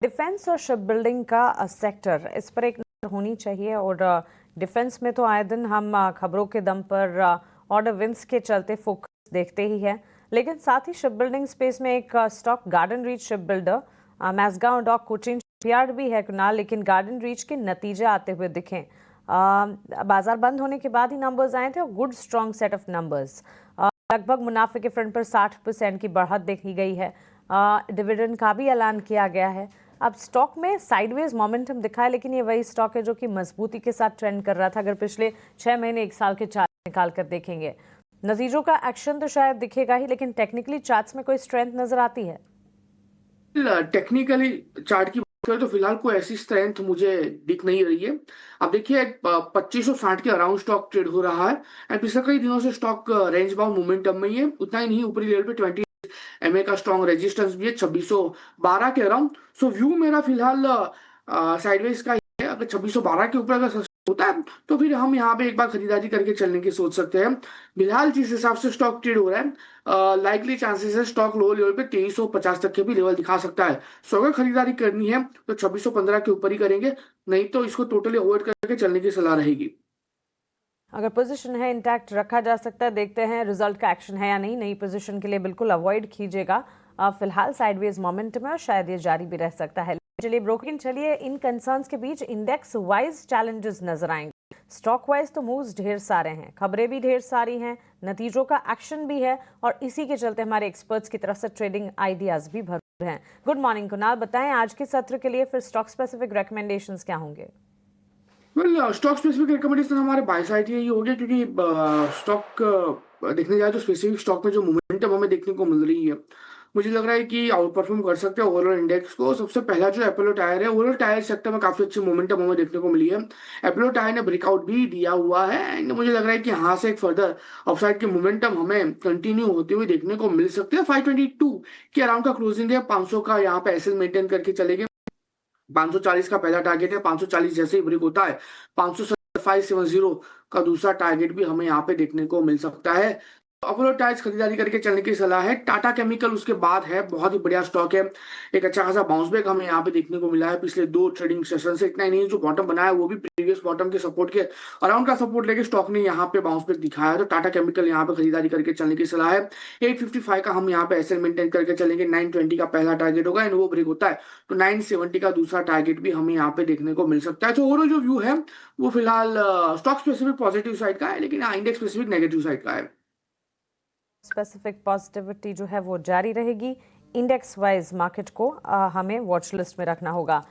Defence और ship building का sector, इस पर एक नजर होनी चाहिए। और डिफेंस में तो आए दिन हम खबरों के दम पर ऑर्डर विंस के चलते फोकस देखते ही हैं, लेकिन साथ ही शिप बिल्डिंग स्पेस में एक stock garden reach shipbuilder, Mazagon dock Cochin shipyard भी है कुणाल, लेकिन गार्डन रीच के नतीजे आते हुए दिखे। बाजार बंद होने के बाद ही नंबर्स आए थे और good strong set of numbers. लगभग मुनाफे के फ्रंट पर 60% की बढ़त देखी गई है। डिविडेंड का भी ऐलान किया गया है। अब स्टॉक में साइडवेज मोमेंटम दिखा है, लेकिन ये वही स्टॉक है जो कि मजबूती के साथ ट्रेंड कर रहा था। अगर पिछले 6 महीने 1 साल के चार्ट निकाल कर देखेंगे, नतीजों का एक्शन तो शायद दिखेगा ही, लेकिन टेक्निकली चार्ट्स में कोई स्ट्रेंथ नजर आती है? टेक्निकली चार्ट की बात करें तो फिलहाल कोई ऐसी स्ट्रेंथ मुझे दिख नहीं रही है। अब देखिए 2560 के अराउंड स्टॉक ट्रेड हो रहा है एंड पिछले कई दिनों से स्टॉक रेंज बाउंड मोमेंटम में ही है। उतना ही नहीं, ऊपरी लेवल पे 20 एमए का स्ट्रॉन्ग रेजिस्टेंस भी है 2612 के अराउंड। सो व्यू मेरा फिलहाल साइडवेज का ही है। अगर 2612 के ऊपर अगर होता है तो फिर हम यहाँ पे एक बार खरीदारी करके चलने की सोच सकते हैं। फिलहाल जिस हिसाब से स्टॉक ट्रेड हो रहा है, लाइकली चांसेस है स्टॉक लो लेवल पे 2350 तक के भी लेवल दिखा सकता है। सो अगर खरीदारी करनी है तो 2615 के ऊपर ही करेंगे, नहीं तो इसको टोटली अवॉइड करके चलने की सलाह रहेगी। अगर पोजीशन है इंटैक्ट रखा जा सकता है, देखते हैं रिजल्ट का एक्शन है या नहीं। नई पोजीशन के लिए बिल्कुल अवॉइड कीजिएगा। फिलहाल साइडवेज मोमेंटम है और शायद ये जारी भी रह सकता है। चलिए ब्रोकिंग, चलिए इन कंसर्न्स के बीच इंडेक्स वाइज चैलेंजेस नजर आएंगे। स्टॉक वाइज तो मूव्स ढेर सारे हैं, खबरें भी ढेर सारी हैं, नतीजों का एक्शन भी है, और इसी के चलते हमारे एक्सपर्ट्स की तरफ से ट्रेडिंग आइडियाज भी भरपूर हैं। गुड मॉर्निंग कुणाल, बताएं आज के सत्र के लिए फिर स्टॉक स्पेसिफिक रिकमेंडेशंस क्या होंगे? स्टॉक स्पेसिफिक रिकमेंडेशन हमारे बाय साइड ही हो गया, क्योंकि स्टॉक देखने जाए तो स्पेसिफिक स्टॉक में जो मोमेंटम हमें देखने को मिल रही है, मुझे लग रहा है कि आउट परफॉर्म कर सकते हैं ओवरऑल इंडेक्स को। सबसे पहला जो एपोलो टायर है, ओवरऑल टायर सेक्टर में काफी अच्छी मोमेंटम हमें देखने को मिली है। एपोलो टायर ने ब्रेकआउट भी दिया हुआ है एंड मुझे लग रहा है कि यहाँ से एक फर्दर अपसाइड की मोमेंटम हमें कंटिन्यू होते हुए देखने को मिल सकती है। 522 के अराउंड का क्लोजिंग है, 500 का यहाँ पे एसएल मेंटेन करके चलेंगे। 540 का पहला टारगेट है, 540 जैसे ही ब्रेक होता है 50570 का दूसरा टारगेट भी हमें यहाँ पे देखने को मिल सकता है। अपोलो टायर्स खरीदारी करके चलने की सलाह है। टाटा केमिकल उसके बाद है, बहुत ही बढ़िया स्टॉक है। एक अच्छा खासा बाउंस बैक हमें यहाँ पे देखने को मिला है पिछले 2 ट्रेडिंग सेशन से। इतना ही नहीं, जो बॉटम बनाया वो भी प्रीवियस बॉटम के सपोर्ट के अराउंड का सपोर्ट लेके स्टॉक ने यहाँ पे बाउंस बैक दिखाया है। तो टाटा केमिकल यहाँ पे खरीदारी करके चलने की सलाह है। 855 का हम यहाँ पे एसएल मेंटेन करके चलेंगे। 920 का पहला टारगेट होगा एंड वो ब्रेक होता है तो 970 का दूसरा टारगेट भी हमें यहाँ पे देखने को मिल सकता है। तो ओवरऑल जो व्यू है वो फिलहाल स्टॉक स्पेसिफिक पॉजिटिव साइड का है, लेकिन इंडेक्स स्पेसिफिक नेगेटिव साइड का है। स्पेसिफिक पॉजिटिविटी जो है वो जारी रहेगी। इंडेक्स वाइज मार्केट को हमें वॉच लिस्ट में रखना होगा।